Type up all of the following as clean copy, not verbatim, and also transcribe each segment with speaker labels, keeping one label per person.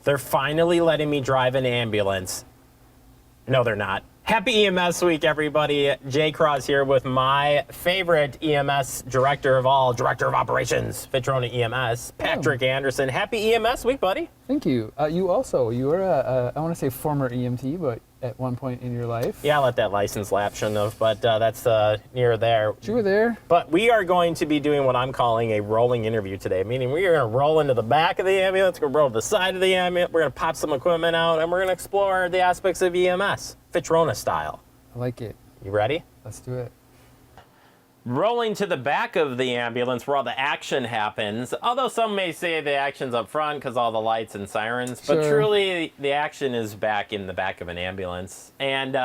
Speaker 1: They're finally letting me drive an ambulance. No, they're not. Happy EMS week, everybody. Jay Cross here with my favorite EMS director of all, director of operations, Fitchburg EMS, Patrick Anderson. Happy EMS week, buddy.
Speaker 2: Thank you. You were a, I want to say former EMT, but at one point in your life.
Speaker 1: Yeah, I let that license lapse, shouldn't have, but that's near there.
Speaker 2: You were there.
Speaker 1: But we are going to be doing what I'm calling a rolling interview today, meaning we are going to roll into the back of the ambulance, we're going to roll to the side of the ambulance, we're going to pop some equipment out, and we're going to explore the aspects of EMS, Fitrona style.
Speaker 2: I like it.
Speaker 1: You ready?
Speaker 2: Let's do it.
Speaker 1: Rolling to the back of the ambulance where all the action happens, although some may say the action's up front because all the lights and sirens, but truly the action is back in the back of an ambulance. And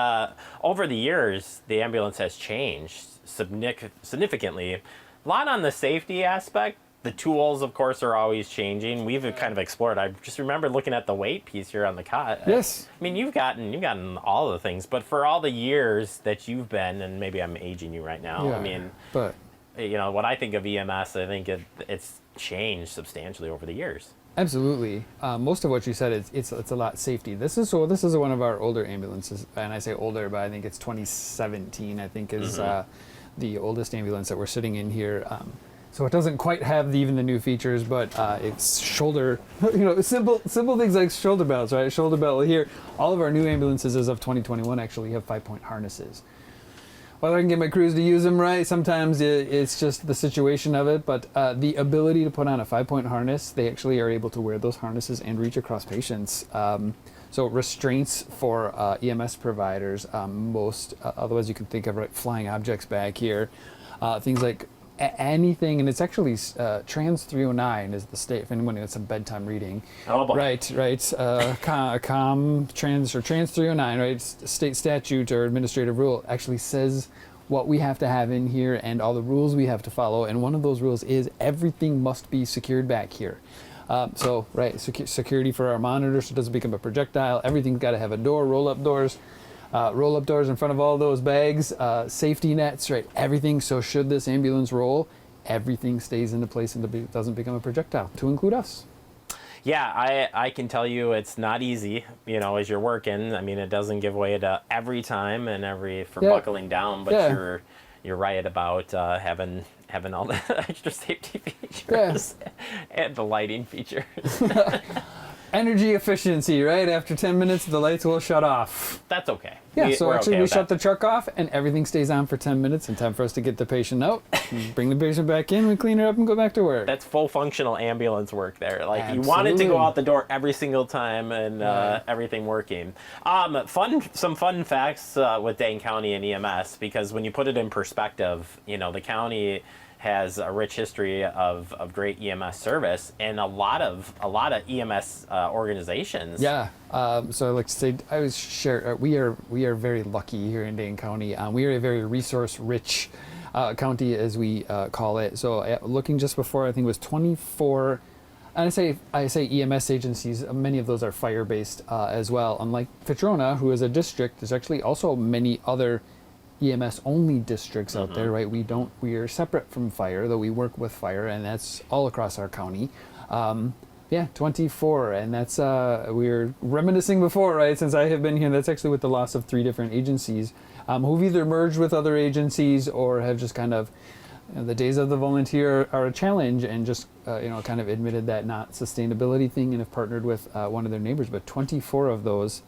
Speaker 1: over the years, the ambulance has changed significantly. A lot on the safety aspect. The tools, of course, are always changing. We've kind of explored. I just remember looking at the weight piece here on the cot.
Speaker 2: Yes.
Speaker 1: I mean, you've gotten all the things, but for all the years that you've been, and maybe I'm aging you right now.
Speaker 2: Yeah,
Speaker 1: I mean,
Speaker 2: but
Speaker 1: you know, when I think of EMS, I think it's changed substantially over the years.
Speaker 2: absolutely. Most of what you said, it's a lot safety. This is one of our older ambulances, and I say older, but I think it's 2017. I think is the oldest ambulance that we're sitting in here. So it doesn't quite have even the new features, but it's shoulder, simple things like shoulder belts, right? Shoulder belt here. All of our new ambulances as of 2021 actually have 5-point harnesses. Whether I can get my crews to use them right, sometimes it's just the situation of it, but the ability to put on a 5-point harness, they actually are able to wear those harnesses and reach across patients. So restraints for EMS providers, most, otherwise you can think of flying objects back here, things like anything, and it's actually Trans 309 is the state, if anyone gets some bedtime reading.
Speaker 1: Oh boy.
Speaker 2: Right. Trans 309, right? State statute or administrative rule actually says what we have to have in here and all the rules we have to follow, and one of those rules is everything must be secured back here. Security for our monitors so it doesn't become a projectile. Everything's got to have a door, roll-up doors in front of all those bags, safety nets, right? Everything. So should this ambulance roll, everything stays into place and doesn't become a projectile, to include us.
Speaker 1: Yeah, I can tell you it's not easy, as you're working. I mean, it doesn't give way to every time and buckling down, but you're right about having all the extra safety features and the lighting features.
Speaker 2: Energy efficiency, right? After 10 minutes, the lights will shut off.
Speaker 1: That's okay.
Speaker 2: Yeah, we shut the truck off and everything stays on for 10 minutes and time for us to get the patient out, bring the patient back in, we clean her up and go back to work.
Speaker 1: That's full functional ambulance work there. Like
Speaker 2: Absolutely.
Speaker 1: You want it to go out the door every single time and everything working. Some fun facts with Dane County and EMS, because when you put it in perspective, the county has a rich history of great EMS service and a lot of EMS organizations.
Speaker 2: Yeah. So I like to say, I always share, we are very lucky here in Dane County. We are a very resource-rich county, as we call it. So looking just before, I think it was 24. And I say EMS agencies. Many of those are fire-based as well. Unlike Fitrona, who is a district, there's actually also many other EMS only districts out there, right? We are separate from fire, though we work with fire, and that's all across our county. 24, and that's we were reminiscing before, right? Since I have been here, that's actually with the loss of 3 different agencies who've either merged with other agencies or have just kind of, the days of the volunteer are a challenge, and just kind of admitted that not sustainability thing and have partnered with one of their neighbors. But 24 of those.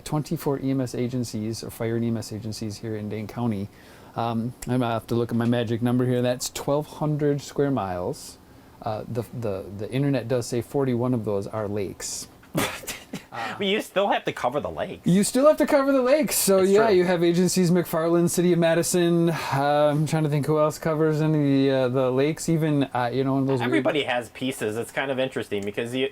Speaker 2: 24 EMS agencies, or fire and EMS agencies here in Dane County. I have to look at my magic number here. That's 1,200 square miles. The internet does say 41 of those are lakes.
Speaker 1: But you still have to cover the lakes.
Speaker 2: You still have to cover the lakes. So
Speaker 1: That's
Speaker 2: true.
Speaker 1: true.
Speaker 2: You have agencies, McFarland, City of Madison. I'm trying to think who else covers any the lakes. Even one of those.
Speaker 1: Everybody has pieces. It's kind of interesting because you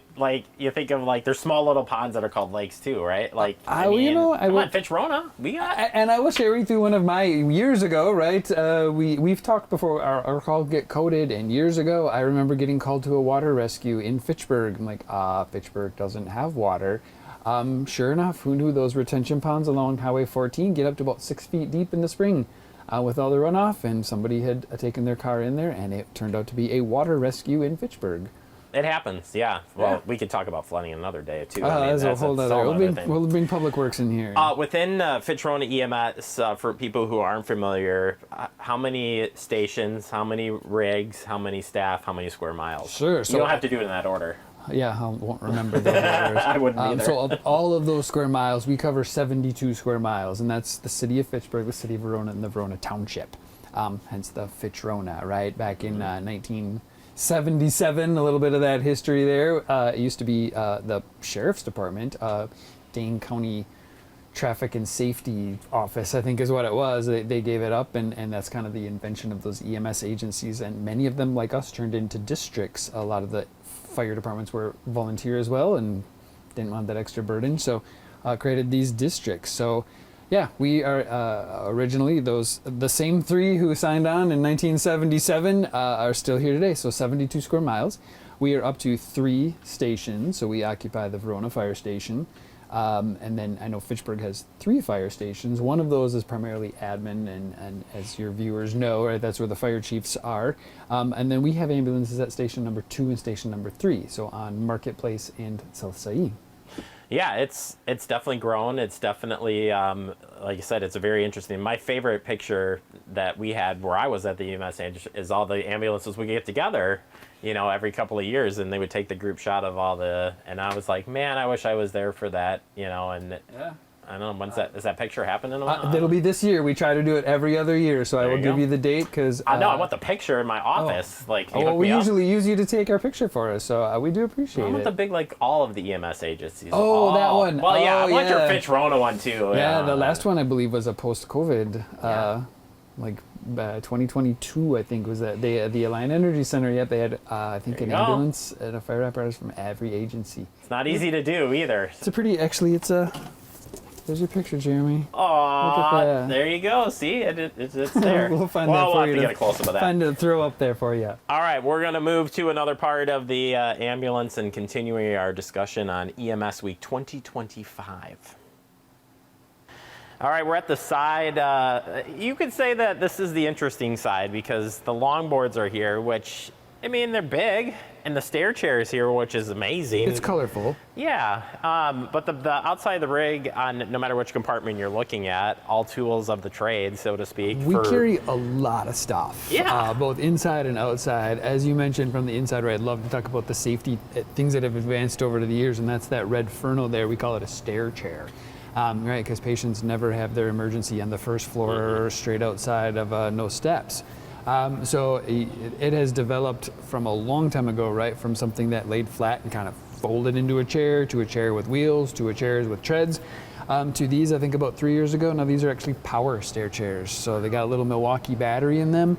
Speaker 1: think of there's small little ponds that are called lakes too, right? Fitrona, we got.
Speaker 2: And I will share with you one of my years ago, right? We've talked before. Our calls get coded, and years ago I remember getting called to a water rescue in Fitchburg. I'm like, Fitchburg doesn't have water. Sure enough, who knew those retention ponds along Highway 14 get up to about 6 feet deep in the spring with all the runoff, and somebody had taken their car in there, and it turned out to be a water rescue in Fitchburg.
Speaker 1: It happens, yeah. Well, we could talk about flooding another day too.
Speaker 2: That's a whole other thing. We'll bring Public Works in here.
Speaker 1: Within Fitchburg EMS, for people who aren't familiar, how many stations, how many rigs, how many staff, how many square miles?
Speaker 2: Sure.
Speaker 1: So you don't have to do it in that order.
Speaker 2: Yeah, I won't remember those numbers.
Speaker 1: I wouldn't either.
Speaker 2: So of all of those square miles, we cover 72 square miles, and that's the city of Fitchburg, the city of Verona, and the Verona Township. Hence the Fitchrona, right? Back in 1977, a little bit of that history there. It used to be the Sheriff's Department, Dane County Traffic and Safety Office, I think is what it was. They gave it up, and that's kind of the invention of those EMS agencies, and many of them, like us, turned into districts. A lot of the fire departments were volunteer as well and didn't want that extra burden, so created these districts. So yeah, we are originally the same three who signed on in 1977 are still here today. So 72 square miles. We are up to 3 stations. So we occupy the Verona Fire Station. And then I know Fitchburg has 3 fire stations. One of those is primarily admin, and as your viewers know, right, that's where the fire chiefs are. And then we have ambulances at station number 2 and station number 3, so on Marketplace and South Said.
Speaker 1: Yeah, it's definitely grown. It's definitely, like you said, it's a very interesting. My favorite picture that we had where I was at the EMS is all the ambulances we get together, every couple of years, and they would take the group shot of all and I was like, man, I wish I was there for that, and yeah. I don't know, does that picture happen in a while?
Speaker 2: It'll be this year. We try to do it every other year, so I will give you the date because...
Speaker 1: no, I want the picture in my office.
Speaker 2: We usually use you to take our picture for us, so we do appreciate it.
Speaker 1: I want the big, all of the EMS agencies.
Speaker 2: Oh, that one.
Speaker 1: Well, yeah, I want your Fitchrona one too.
Speaker 2: Yeah, the last one I believe was a post-COVID, 2022, I think, was that the Alliant Energy Center. Yep, they had, I think, an ambulance and a fire apparatus from every agency.
Speaker 1: It's not easy to do either.
Speaker 2: There's your picture, Jeremy.
Speaker 1: Oh, there you go. See, it's there.
Speaker 2: We'll find
Speaker 1: that
Speaker 2: for
Speaker 1: we'll have
Speaker 2: you
Speaker 1: to get a close-up of that.
Speaker 2: Find it, throw up there for you.
Speaker 1: All right, we're going to move to another part of the ambulance and continuing our discussion on EMS Week 2025. All right, we're at the side. You could say that this is the interesting side because the longboards are here, which, they're big, and the stair chairs here, which is amazing.
Speaker 2: It's colorful.
Speaker 1: Yeah, but the outside of the rig, no matter which compartment you're looking at, all tools of the trade, so to speak.
Speaker 2: We carry a lot of stuff, both inside and outside. As you mentioned from the inside, right, I'd love to talk about the safety things that have advanced over the years, and that's that red Furno there. We call it a stair chair. Right, because patients never have their emergency on the first floor or straight outside of no steps. So it has developed from a long time ago, right, from something that laid flat and kind of folded into a chair, to a chair with wheels, to a chair with treads, to these, I think, about 3 years ago. Now these are actually power stair chairs. So they got a little Milwaukee battery in them.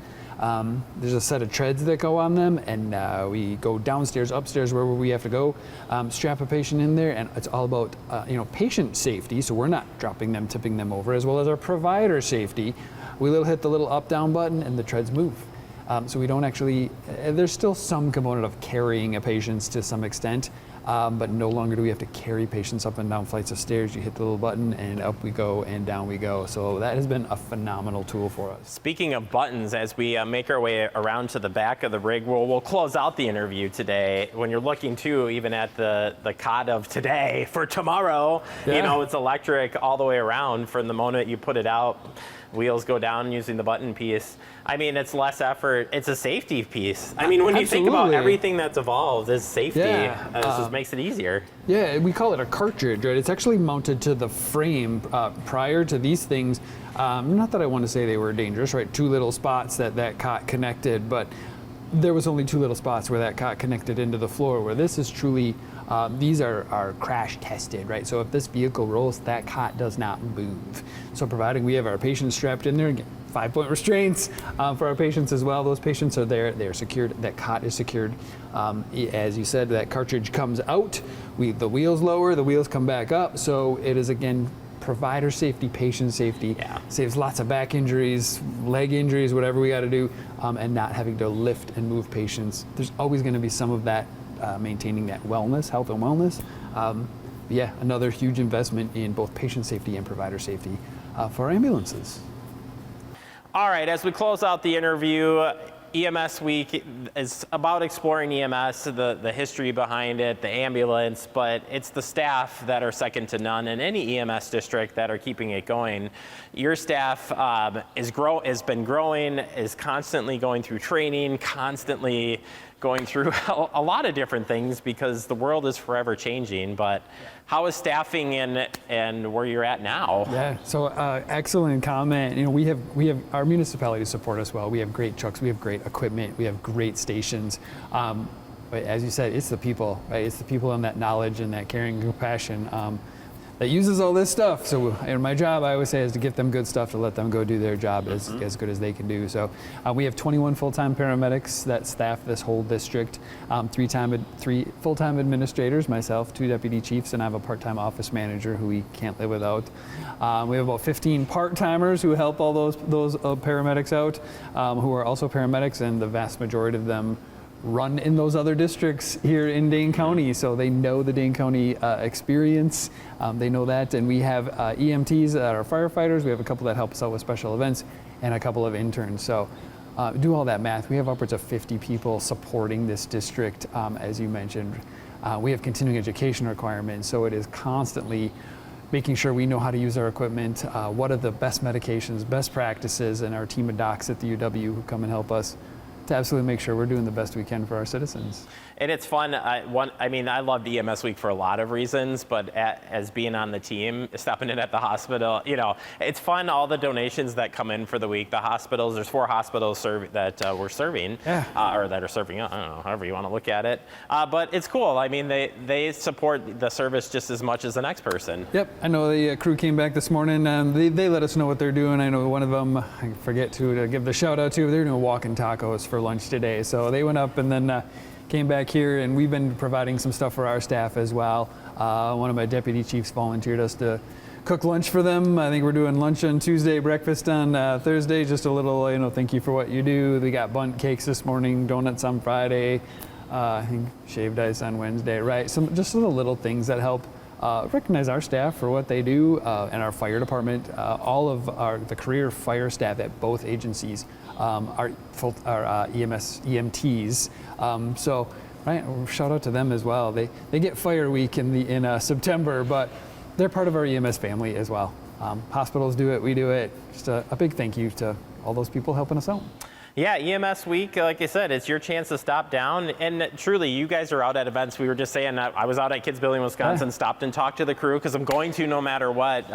Speaker 2: There's a set of treads that go on them, and we go downstairs, upstairs, wherever we have to go, strap a patient in there, and it's all about patient safety, so we're not dropping them, tipping them over, as well as our provider safety. We hit the little up-down button, and the treads move. So we don't actually, there's still some component of carrying a patient to some extent, but no longer do we have to carry patients up and down flights of stairs. You hit the little button and up we go and down we go. So that has been a phenomenal tool for us.
Speaker 1: Speaking of buttons, as we make our way around to the back of the rig, we'll close out the interview today. When you're looking too, even at the cot of today for tomorrow, it's electric all the way around from the moment you put it out. Wheels go down using the button piece. It's less effort. It's a safety piece. When you think about everything that's evolved, is safety. This just makes it easier.
Speaker 2: Yeah, we call it a cartridge, right? It's actually mounted to the frame. Prior to these things, not that I want to say they were dangerous, right? 2 little spots that cot connected, but there was only 2 little spots where that cot connected into the floor, where this is truly, these are crash tested, right? So if this vehicle rolls, that cot does not move. So providing we have our patients strapped in there, again, 5-point restraints for our patients as well. Those patients are there, they're secured, that cot is secured. As you said, that cartridge comes out, the wheels lower, the wheels come back up. So it is, again, provider safety, patient safety, saves lots of back injuries, leg injuries, whatever we got to do, and not having to lift and move patients. There's always going to be some of that, maintaining that wellness, health and wellness. Another huge investment in both patient safety and provider safety for our ambulances.
Speaker 1: All right, as we close out the interview, EMS Week is about exploring EMS, the history behind it, the ambulance, but it's the staff that are second to none in any EMS district that are keeping it going. Your staff has been growing, is constantly going through training, constantly going through a lot of different things because the world is forever changing. But how is staffing and where you're at now?
Speaker 2: Yeah, so excellent comment. You know, we have our municipalities support us well. We have great trucks, we have great equipment, we have great stations. But as you said, it's the people, right? It's the people and that knowledge and that caring and compassion that uses all this stuff. So in my job, I always say, is to get them good stuff to let them go do their job as good as they can do. So we have 21 full-time paramedics that staff this whole district, 3 full-time administrators, myself, 2 deputy chiefs, and I have a part-time office manager who we can't live without. We have about 15 part-timers who help all those paramedics out, who are also paramedics, and the vast majority of them run in those other districts here in Dane County, so they know the Dane County experience. They know that, and we have EMTs that are firefighters. We have a couple that help us out with special events, and a couple of interns. So do all that math. We have upwards of 50 people supporting this district, as you mentioned. We have continuing education requirements, so it is constantly making sure we know how to use our equipment, what are the best medications, best practices, and our team of docs at the UW who come and help us to absolutely make sure we're doing the best we can for our citizens. And
Speaker 1: it's fun. I loved EMS Week for a lot of reasons, but as being on the team, stopping in at the hospital, it's fun. All the donations that come in for the week, the hospitals, there's 4 hospitals that we're serving, or that are serving, I don't know, however you want to look at it. But it's cool. I mean, they support the service just as much as the next person.
Speaker 2: Yep, I know the crew came back this morning, and they let us know what they're doing. I know one of them, I forget to give the shout out to, they're doing walking tacos for lunch today. So they went up and then came back here, and we've been providing some stuff for our staff as well. One of my deputy chiefs volunteered us to cook lunch for them. I think we're doing lunch on Tuesday, breakfast on Thursday, just a little, thank you for what you do. We got bundt cakes this morning, donuts on Friday, I think shaved ice on Wednesday, right? Some just little things that help recognize our staff for what they do, and our fire department. All of the career fire staff at both agencies are EMTs. So, right, shout out to them as well. They get Fire Week in September, but they're part of our EMS family as well. Hospitals do it, we do it. Just a big thank you to all those people helping us out.
Speaker 1: Yeah, EMS Week, like I said, it's your chance to stop down. And truly, you guys are out at events. We were just saying that I was out at Kids Building, Wisconsin, stopped and talked to the crew because I'm going to no matter what.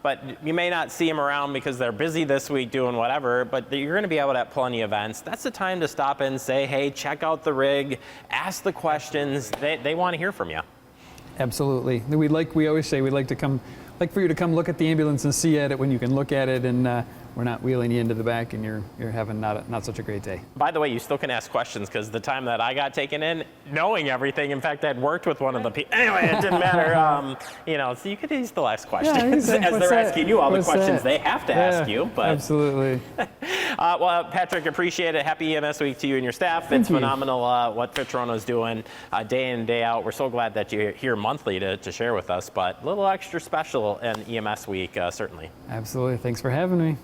Speaker 1: But you may not see them around because they're busy this week doing whatever, but you're going to be out at plenty of events. That's the time to stop in, say, hey, check out the rig, ask the questions. They want to hear from you.
Speaker 2: Absolutely. We always say we'd like for you to come look at the ambulance and see at it when you can look at it, and we're not wheeling you into the back and you're having not such a great day.
Speaker 1: By the way, you still can ask questions, because the time that I got taken in, knowing everything, in fact, I'd worked with one of the people. Anyway, it didn't matter. So you could still ask questions as they're asking you all the questions they have to ask you. But
Speaker 2: absolutely.
Speaker 1: Well, Patrick, appreciate it. Happy EMS Week to you and your staff. It's phenomenal what Fitchburg doing day in, day out. We're so glad that you're here monthly to share with us, but a little extra special in EMS Week, certainly.
Speaker 2: Absolutely. Thanks for having me.